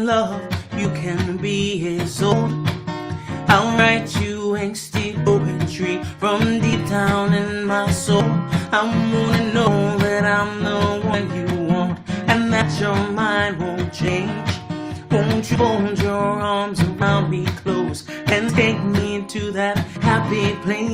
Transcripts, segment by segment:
love, you can be as old. I'll write you angsty poetry from deep down in my soul. I wanna know that I'm the one you want, and that your mind won't change. Won't you hold your arms around me close and take me to that happy place?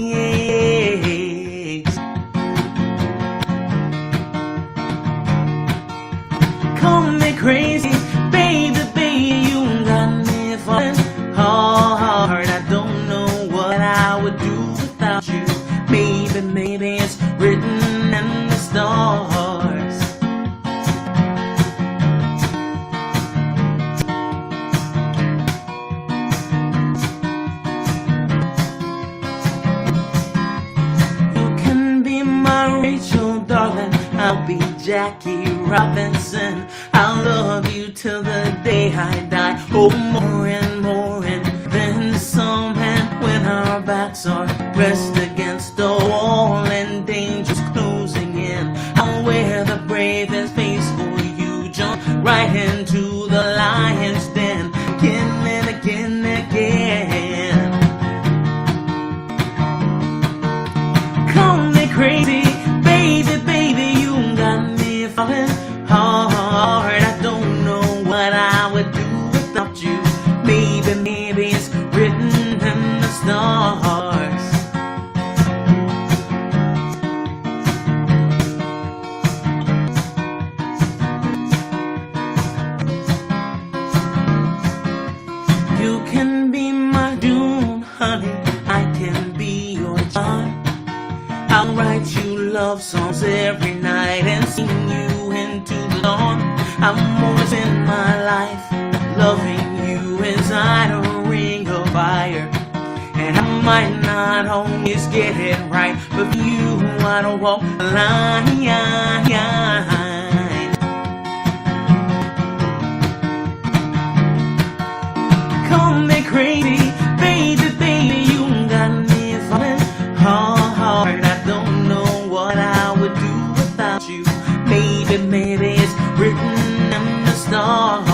Call me crazy, baby, baby, you got me falling hard. I don't know what I would do without you. Maybe it's written in the stars. You can be my Rachel, darling, I'll be Jackie Robinson. I'll love you till the day I die. Oh, more and more, and then some. And when our backs are pressed against the wall and danger's closing in, I'll wear the bravest face for you. Jump right into the lion's den, again and again and again. Call me crazy, baby, baby, you got me falling hard. I don't know what I would do without you. Maybe it's written in the stars. You can be my June, honey, I can be your John. I'll write you love songs every night and sing you into the dawn. I'm always in my life, loving you inside a ring of fire. And I might not always get it right, but for you I don't walk the line. Call me crazy, baby, baby, you got me falling hard. I don't know what I would do without you. Maybe it's written in the stars.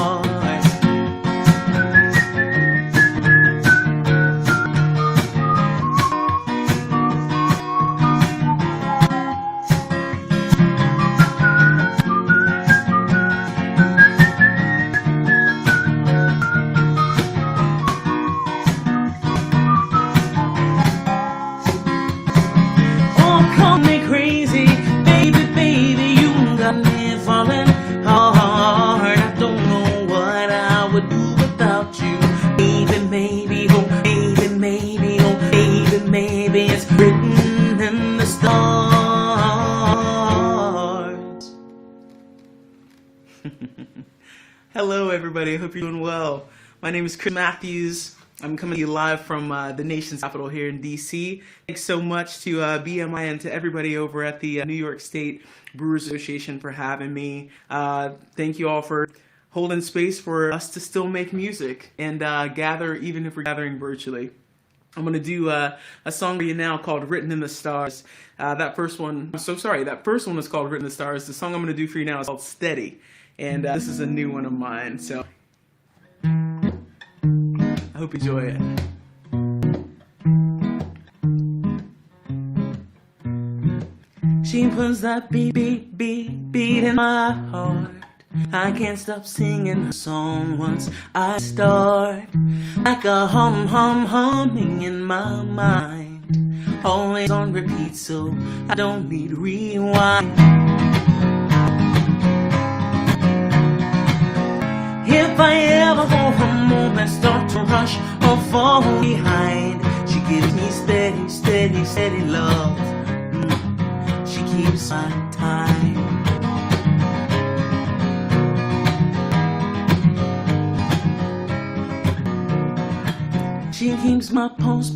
Call me crazy, baby, baby, you got me falling hard. I don't know what I would do without you. Maybe, oh, maybe, oh, maybe it's written in the stars. Hello, everybody. I hope you're doing well. My name is Chris Matthews. I'm coming to you live from the nation's capital here in D.C. Thanks so much to BMI and to everybody over at the New York State Brewers Association for having me. Thank you all for holding space for us to still make music and gather, even if we're gathering virtually. I'm going to do a song for you now called Written in the Stars. That first one was called Written in the Stars. The song I'm going to do for you now is called Steady. And this is a new one of mine, so I hope you enjoy it. She puts that beat in my heart. I can't stop singing her song once I start. Like a humming in my mind. Always on repeat, so I don't need rewind. If I ever for a moment start to rush or fall behind, she gives me steady love. She keeps my time. She keeps my pulse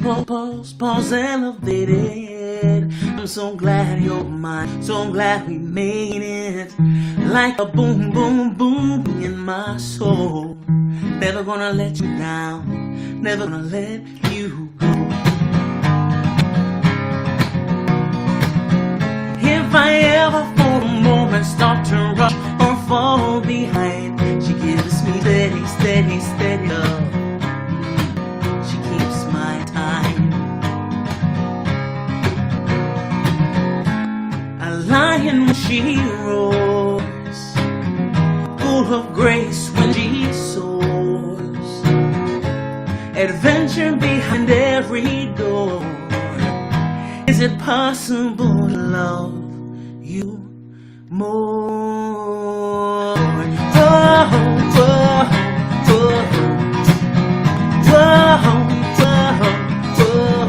elevated. I'm so glad you're mine, so glad we made it. Like a boom, boom, boom in my soul. Never gonna let you down, never gonna let you go. If I ever for a moment start to rush or fall behind, she gives me steady lion when she roars, full of grace when she soars, adventure behind every door. Is it possible to love you more? Whoa, whoa, whoa, whoa, whoa, whoa.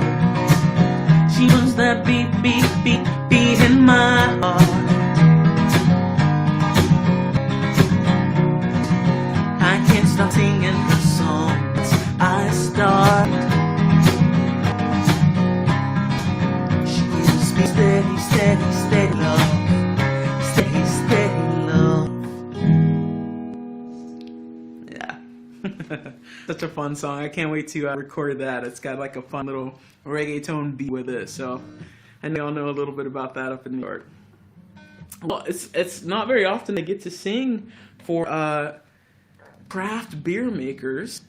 She was that beat, beat, beat, beat in my heart. I can't stop singing her songs. I start. She gives me steady, steady, steady love. Steady, steady love. Yeah. Such a fun song. I can't wait to record that. It's got like a fun little reggaeton beat with it. So I know y'all know a little bit about that up in New York. Well, it's not very often I get to sing for craft beer makers.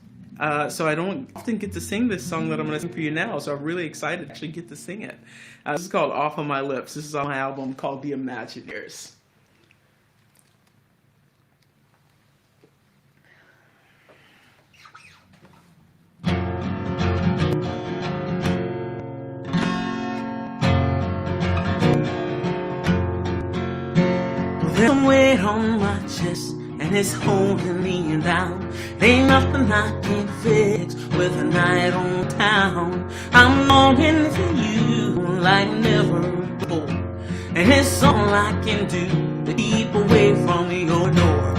So I don't often get to sing this song that I'm going to sing for you now. So I'm really excited to actually get to sing it. This is called Off of My Lips. This is on my album called The Imagineers. There's some weight on my chest, and it's holding me down. Ain't nothing I can fix with a night on town. I'm longing for you like never before, and it's all I can do to keep away from your door.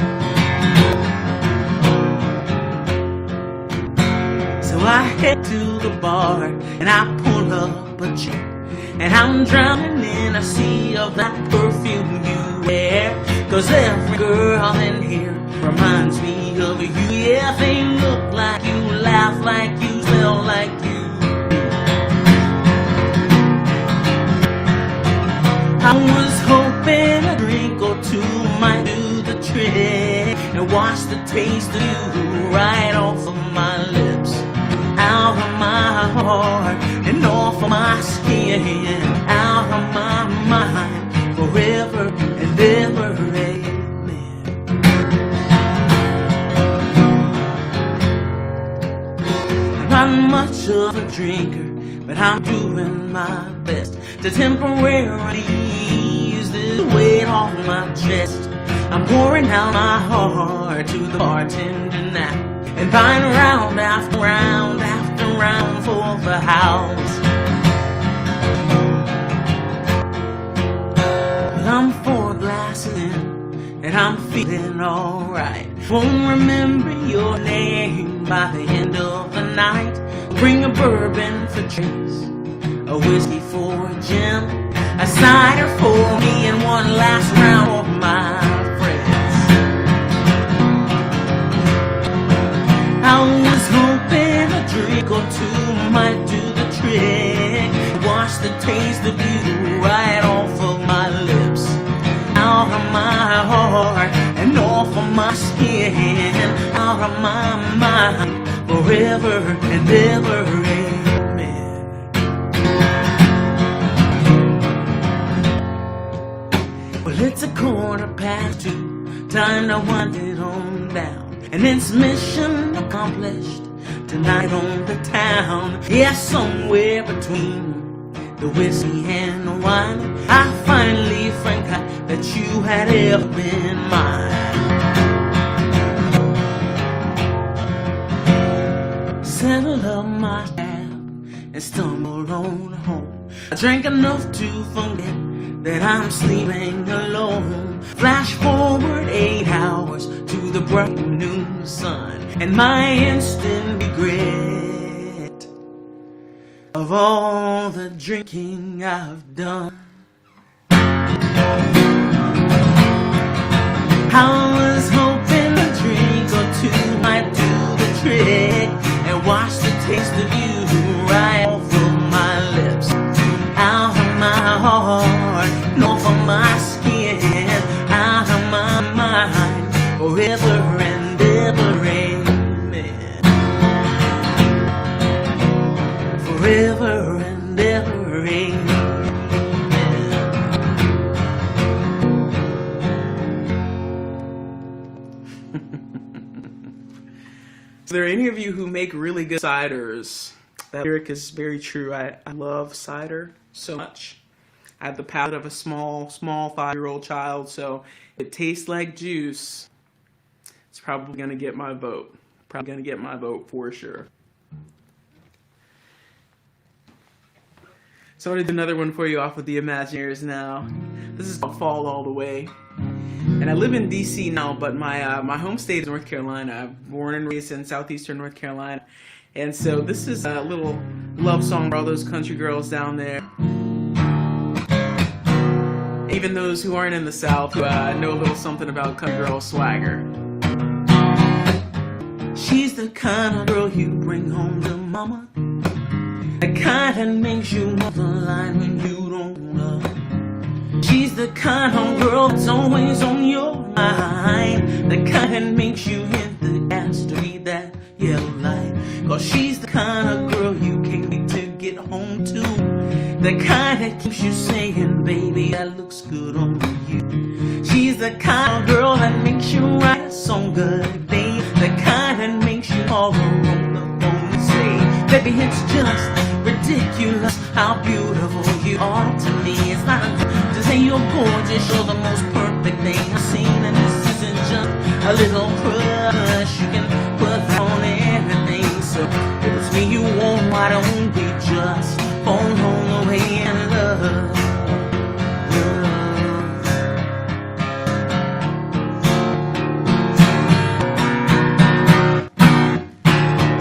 So I head to the bar, and I pull up a chair, and I'm drowning in a sea of that perfume you wear. 'Cause every girl in here reminds me of you. Yeah, they look like you, laugh like you, smell like you. I was hoping a drink or two might do the trick and wash the taste of you right off of my lips, out of my heart and off of my skin, out of my mind, forever and ever. Amen. I'm not much of a drinker, but I'm doing my best to temporarily ease the weight off my chest. I'm pouring out my heart to the bartender now, and buying round after round after round for the house. But I'm 4 glasses in, and I'm feeling alright. Won't remember your name by the end of the night. Bring a bourbon for drinks, a whiskey for a gin, a cider for me, and one last round for my friends. I was hoping a drink or two might do the trick, wash the taste of you right off of my lips, out of my heart and off of my skin, out of my mind, forever and ever. Amen. Well, it's 2:15, time to wind it on down, and it's mission accomplished tonight on the town. Yeah, somewhere between the whiskey and the wine, I finally forgot that you had ever been mine. Settle up my tab and stumble on home. I drank enough to forget that I'm sleeping alone. Flash forward 8 hours to the bright noon sun, and my instant regret of all the drinking I've done. I was hoping a drink or two might do the trick and wash the taste of you right off of my lips, out of my heart and off of my skin, out of my mind, forever and ever. Amen. Forever and ever. Amen. there are any of you who make really good ciders, that lyric is very true. I love cider so much. I have the palate of a small 5-year-old child, so it tastes like juice. It's probably going to get my vote. Probably going to get my vote for sure. So I'm going to do another one for you off of the Imagineers now. This is called Fall All the Way. And I live in DC now, but my home state is North Carolina. I'm born and raised in southeastern North Carolina. And so this is a little love song for all those country girls down there. Even those who aren't in the South who know a little something about country girl swagger. She's the kind of girl you bring home to mama. The kind that makes you walk the line when you don't love. She's the kind of girl that's always on your mind. The kind that makes you hit the gas to read that yellow light. Cause she's the kind of girl you can't wait to get home to. The kind that keeps you saying, baby, that looks good on you. She's the kind of girl that makes you write a song good, babe. The kind that makes you call her on the phone and say, baby, it's just ridiculous how beautiful you are to me. It's not to say you're gorgeous, you're the most perfect thing I've seen. And this isn't just a little crush, you can put that on everything. So if it's me you want, why don't we just fall on the way and love?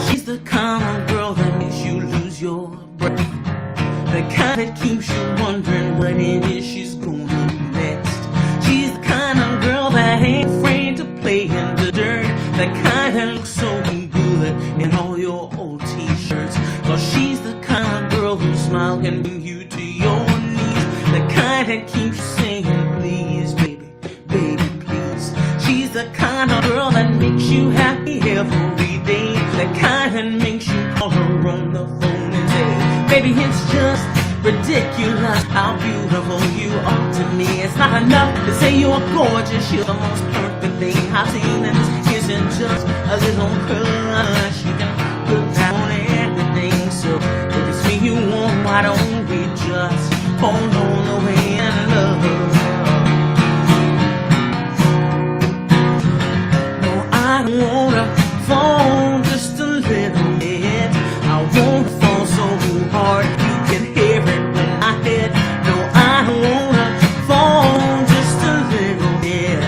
She's the kind of girl that makes you lose your breath. The kind that keeps you wondering what it is she's gonna do next. She's the kind of girl that ain't afraid to play in the dirt. The kind that looks so good in all your old t-shirts. Cause she's the kind of girl whose smile can bring you to your knees. The kind that keeps you saying, please, baby, baby, please. She's the kind of girl that makes you happy every day. The kind that makes you call her on the phone and say, baby, it's just ridiculous how beautiful you are to me. It's not enough to say you're gorgeous, you're the most perfect thing I've seen. And this isn't just a little crush, you can put that on everything. So if it's me you want, why don't we just fall on the way and love? No, I don't wanna fall just a little bit. I won't fall so hard you can hear it when I hit. No, I don't wanna fall just a little bit.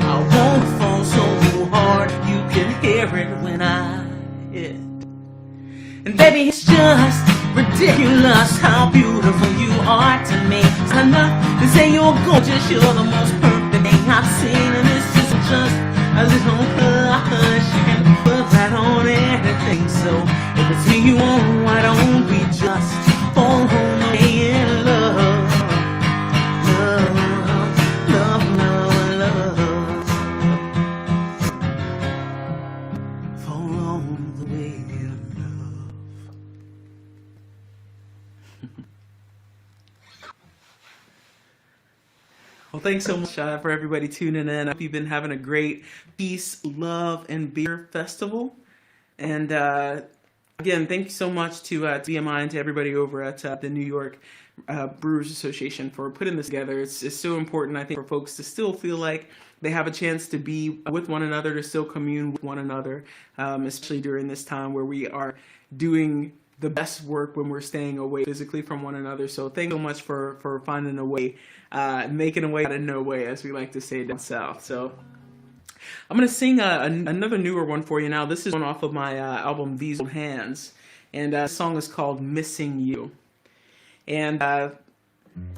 I won't fall so hard you can hear it when I hit. And baby, it's just ridiculous how beautiful you are to me. It's enough to say you're gorgeous, you're the most perfect thing I've seen. And this isn't just a little crush, you can put that on everything. So if it's me you want, why don't we just fall on the way and love? Love, love, love, love. Fall on the way and love. Well, thanks so much for everybody tuning in. I hope you've been having a great Peace, Love, and Beer Festival. And again, thank you so much to BMI and to everybody over at the New York Brewers Association for putting this together. It's so important, I think, for folks to still feel like they have a chance to be with one another, to still commune with one another, especially during this time where we are doing the best work when we're staying away physically from one another. So thanks so much for finding a way, making a way out of no way, as we like to say down south. So I'm going to sing another newer one for you now. This is one off of my album These Old Hands, and the song is called Missing You. And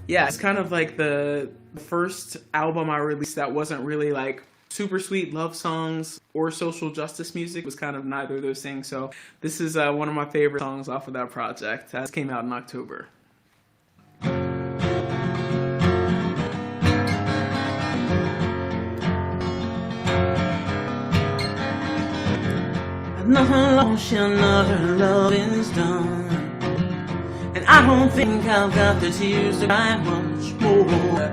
yeah, it's kind of like the first album I released that wasn't really like super sweet love songs or social justice music. It was kind of neither of those things. So this is one of my favorite songs off of that project. That came out in October. Nothing lost, another love is done. And I don't think I've got the tears to cry much more.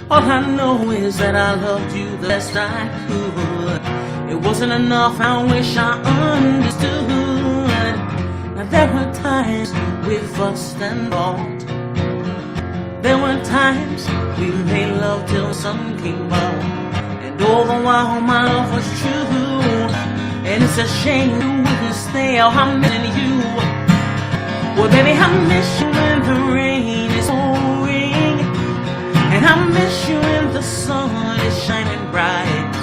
All I know is that I loved you the best I could. It wasn't enough, I wish I understood. Now there were times we fussed and fought. There were times we made love till the sun came up. And all the while my love was true. And it's a shame you wouldn't stay, oh I'm missing you. Well baby, I miss you when the rain is pouring, and I miss you when the sun is shining bright.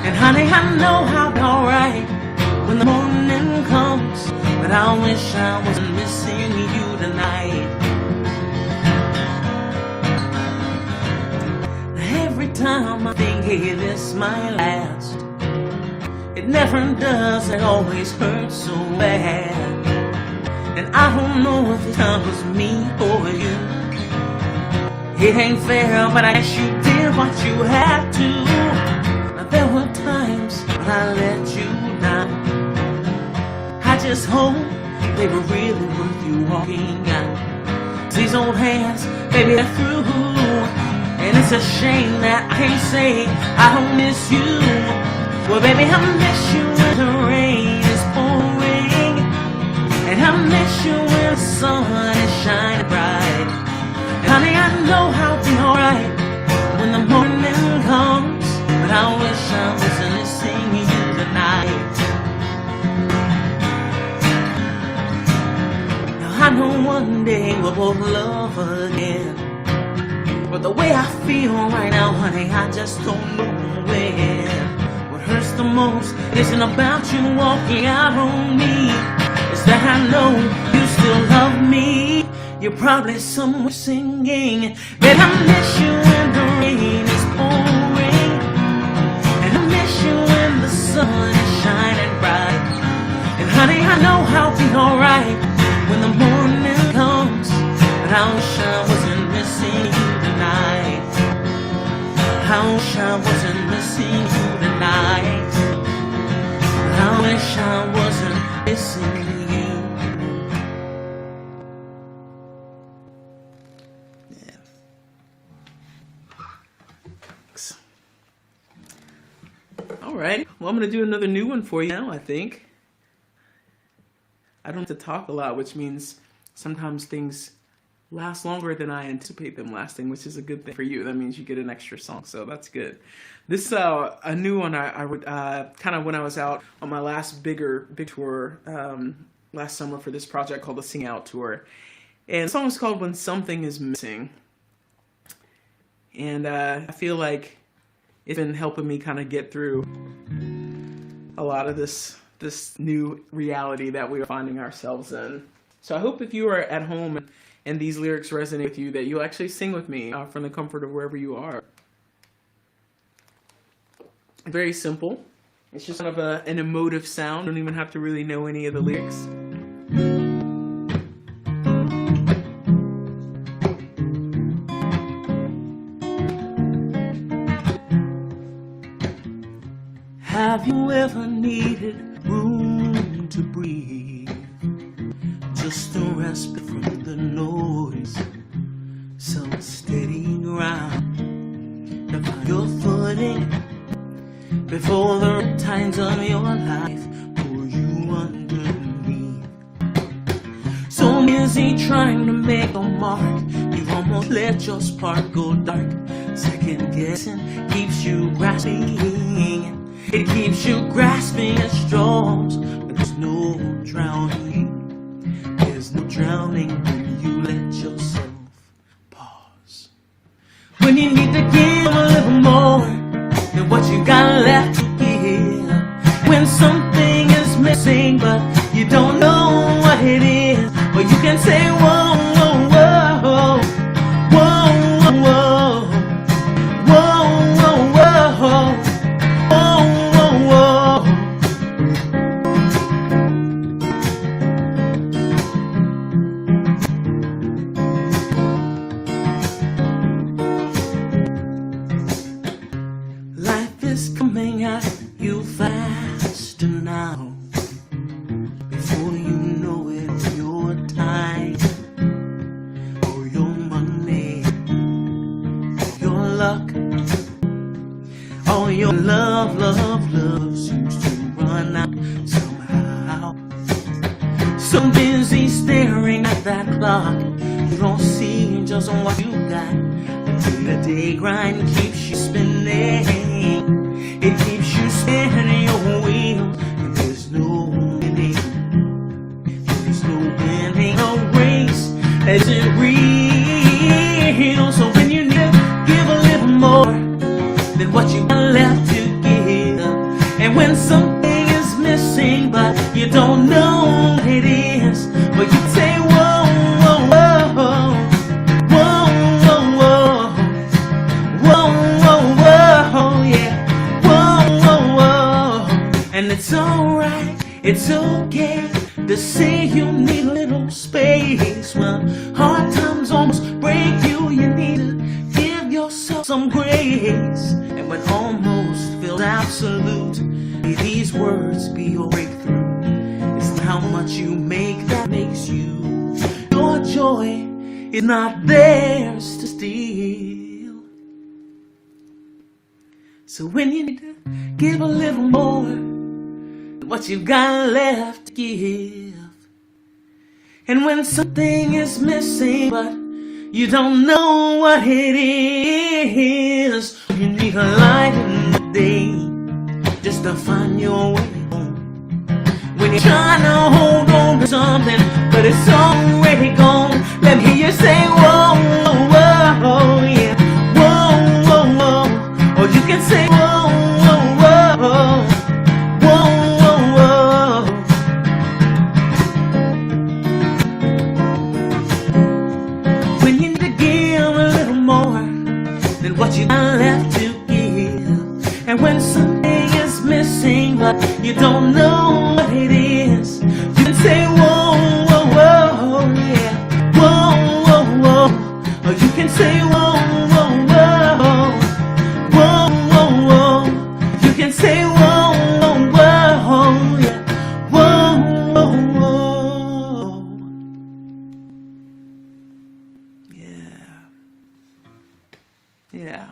And honey, I know how alright when the morning comes, but I wish I wasn't missing you tonight. Every time I think, hey, this might last, it never does, it always hurts so bad. And I don't know if this time was me or you. It ain't fair, but I guess you did what you had to. Now there were times when I let you down. I just hope they were really worth you walking out. These old hands, baby, they're through. And it's a shame that I can't say I don't miss you. Well baby, I miss you when the rain is pouring, and I miss you when the sun is shining bright. And honey, I know I'll be alright when the morning comes, but I wish I wasn't missing you tonight. Now I know one day we'll both love again, but the way I feel right now, honey, I just don't know when. What hurts the most isn't about you walking out on me. It's that I know you still love me. You're probably somewhere singing, but I miss you when the rain is pouring, and I miss you when the sun is shining bright. And honey, I know I'll be alright when the morning comes, but I wish I wasn't missing you tonight. I wish I wasn't missing you tonight. I wish I wasn't missing you. Yeah. All right. Well, I'm going to do another new one for you now, I think. I don't have to talk a lot, which means sometimes things last longer than I anticipate them lasting, which is a good thing for you. That means you get an extra song, so that's good. This a new one I would kind of when I was out on my last big tour last summer for this project called the Sing Out Tour, and the song is called When Something Is Missing. And I feel like it's been helping me kind of get through a lot of this new reality that we are finding ourselves in. So I hope if you are at home and these lyrics resonate with you, that you'll actually sing with me from the comfort of wherever you are. Very simple. It's just kind of an emotive sound. You don't even have to really know any of the lyrics. Have you ever needed room to breathe? Just a respite from the noise, some steady ground to find your footing before the times of your life pull you underneath. So busy trying to make a mark, you almost let your spark go dark. Second guessing keeps you grasping, it keeps you grasping at straws, but there's no drowning. There's no drowning when you let yourself pause. When you need to give a little more than what you got left to give. When something is missing but you don't know what it is, but you can say whoa, whoa, whoa, whoa, whoa, whoa, whoa, whoa, whoa, whoa, whoa. Life is coming at you faster now. Before you know it, your time or your money, your luck, all your love seems so busy staring at that clock, you don't see just what you got. The day grind keeps you spinning, it keeps you spinning your wheel, and there's no winning, there's no winning a race as it real. So when you need to give a little more than what you got left to give, and when something is missing but you don't know what it is, but you say whoa, whoa, whoa, whoa, whoa, whoa, whoa, whoa, whoa, yeah, whoa, whoa, whoa. And it's alright, it's okay to say you need a little space. When hard times almost break you, you need to give yourself some grace. And when almost feels absolute, may these words be your breakthrough. It's how much you make that makes you. Your joy is not theirs to steal. So when you need to give a little more than what you've got left to give, and when something is missing but you don't know what it is, you need a light in the day just to find your way home. When you're trying to hold on to something but it's already gone, let me hear you say whoa, whoa, whoa, yeah, whoa, whoa, whoa. Or you can say whoa, whoa, whoa, whoa, whoa, whoa. When you need to give a little more than what you got left to give, and when something is missing but you don't know what it is, you can say whoa, whoa, whoa, yeah, whoa, whoa, whoa. Or you can say whoa, whoa, whoa, whoa, whoa, whoa. You can say whoa, whoa, whoa, yeah, whoa, whoa, whoa. Yeah. Yeah.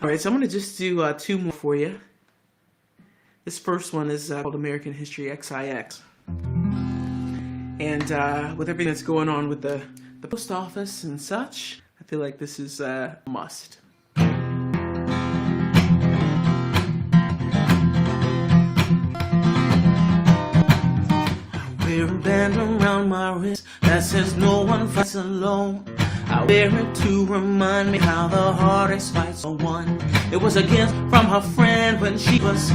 All right, so I'm going to just do two more for you. This first one is called American History XIX. And with everything that's going on with the post office and such, I feel like this is a must. I wear a band around my wrist that says no one fights alone. I wear it to remind me how the hardest fights are won. It was a gift from her friend when she was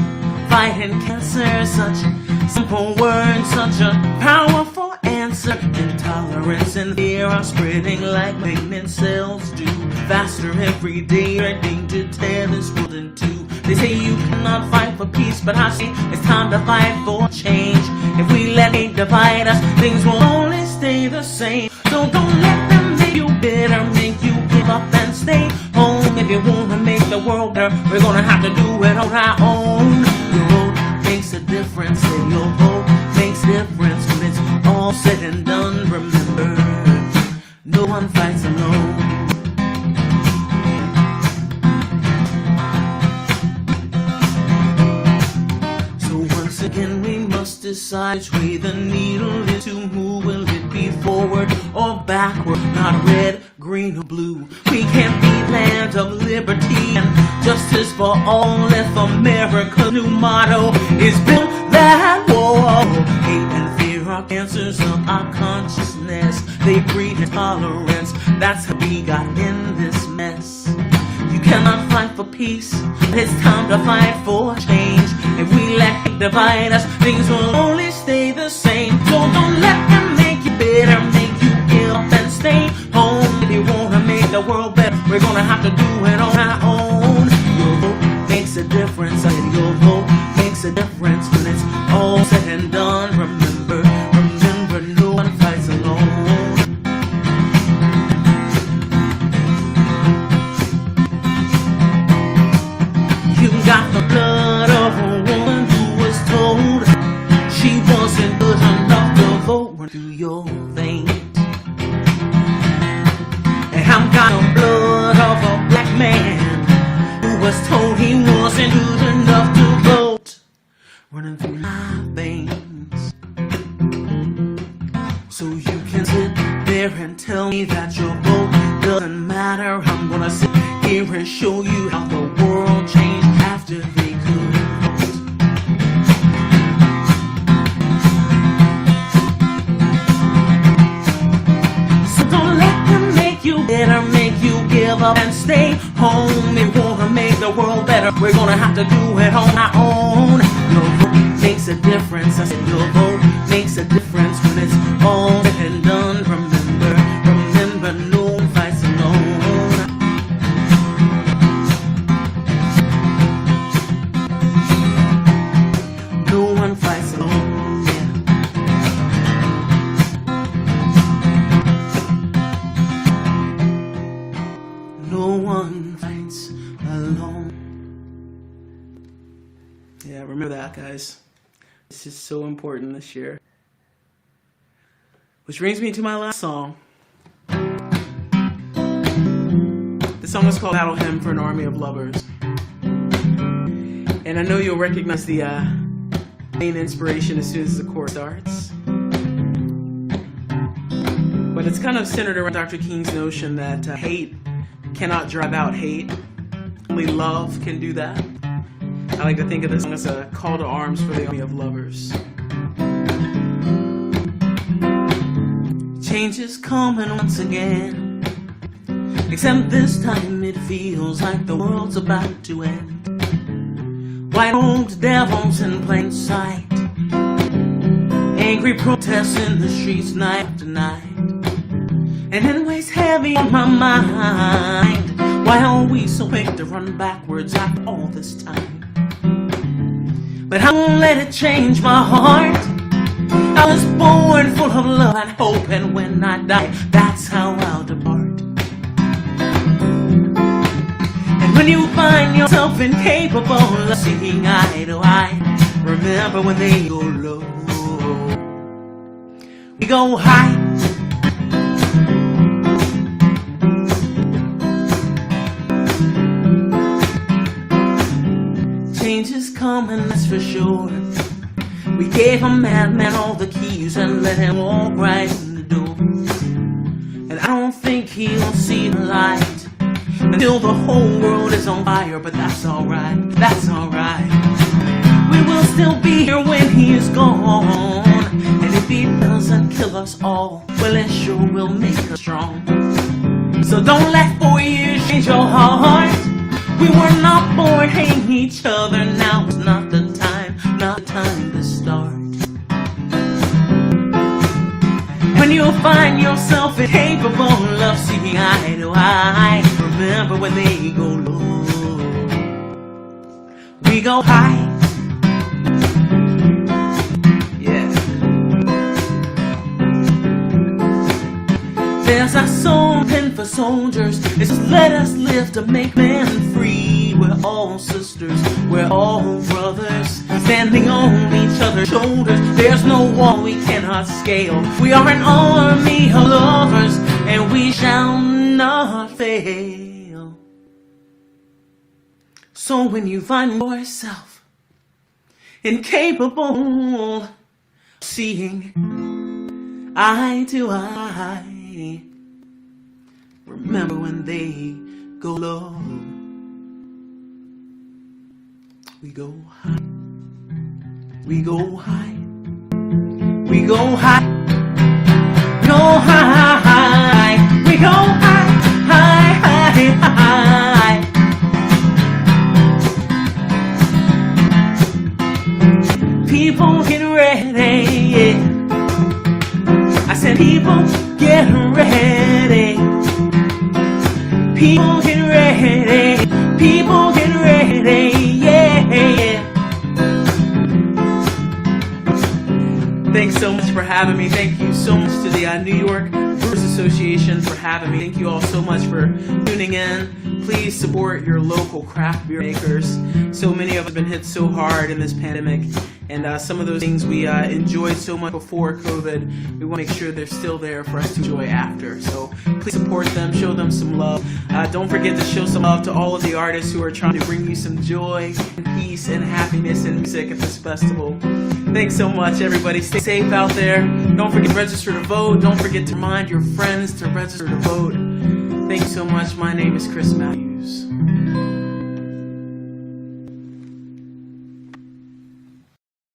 fighting cancer. Such simple words, such a powerful answer. Intolerance and fear are spreading like malignant cells do. Faster every day, ready to tear this world in two. They say you cannot fight for peace, but I say it's time to fight for change. If we let it divide us, things will only stay the same. So don't let them make you bitter, make you give up and stay home. If you want to make the world better, we're gonna have to do it on our own. Your vote makes a difference, and your vote makes a difference when it's all said and done. Remember, no one fights alone. Again, we must decide which way the needle is to move. Will it be forward or backward? Not red, green, or blue. We can't be land of liberty and justice for all. If America's new motto is build that wall. Hate and fear are cancers of our consciousness. They breed intolerance. That's how we got in this mess. You cannot fight for peace, it's time to fight for change. If we let it divide us, things will only stay the same. So don't let them make you bitter, make you give up and stay home. If you want to make the world better, we're gonna have to do it on our own. Your vote makes a difference, and your vote makes a difference when it's all said and done. Remember, remember, no one fights alone. You got the blood of a woman who was told she wasn't good enough to vote through your veins. And I've got the blood of a black man who was told he wasn't good enough to vote running through my veins. So you can sit there and tell me that your vote doesn't matter. I'm gonna sit here and show you how the world changed after they could vote. So don't let them make you better, make you give up and stay home. We wanna make the world better, we're gonna have to do it on our own. Your vote makes a difference. I said your vote makes a difference when it's all said and done. Remember, no one fights alone. No one fights alone, yeah. No one fights alone. Yeah, remember that, guys. This is so important this year. Which brings me to my last song. This song is called Battle Hymn for an Army of Lovers. And I know you'll recognize the main inspiration as soon as the chorus starts. But it's kind of centered around Dr. King's notion that hate cannot drive out hate. Only love can do that. I like to think of this song as a call to arms for the army of lovers. Change is coming once again, except this time it feels like the world's about to end. White-robed devils in plain sight, angry protests in the streets night after night, and it weighs heavy on my mind. Why are we so quick to run backwards after all this time? But I won't let it change my heart. I was born full of love and hope, and when I die, that's how I'll depart. And when you find yourself incapable of seeing eye to eye, remember when they go low, we go high. Change is coming, that's for sure. We gave a madman all the keys and let him walk right in the door. And I don't think he'll see the light until the whole world is on fire, but that's alright, that's alright. We will still be here when he is gone, and if he doesn't kill us all, well it sure will make us strong. So don't let 4 years change your heart. We were not born hating each other, now it's not the time, not the time to start. When you find yourself incapable of seeing eye to eye, remember when they go low, we go high. Yeah. There's a song pen for soldiers. It's just let us live to make men free. We're all sisters, we're all brothers, standing on each other's shoulders. There's no wall we cannot scale. We are an army of lovers, and we shall not fail. So when you find yourself incapable of seeing eye to eye, remember when they go low, we go high, we go high, we go high, go high, we go high, high, high, high. People get ready, yeah. I said people get ready. People get ready, people get ready, yeah, yeah. Thanks so much for having me. Thank you so much to the New York Brewers Association for having me. Thank you all so much for tuning in. Please support your local craft beer makers. So many of us have been hit so hard in this pandemic, And some of those things we enjoyed so much before COVID, we want to make sure they're still there for us to enjoy after. So please support them, show them some love. Don't forget to show some love to all of the artists who are trying to bring you some joy, and peace, and happiness and music at this festival. Thanks so much, everybody. Stay safe out there. Don't forget to register to vote. Don't forget to remind your friends to register to vote. Thank you so much. My name is Chris Matthews.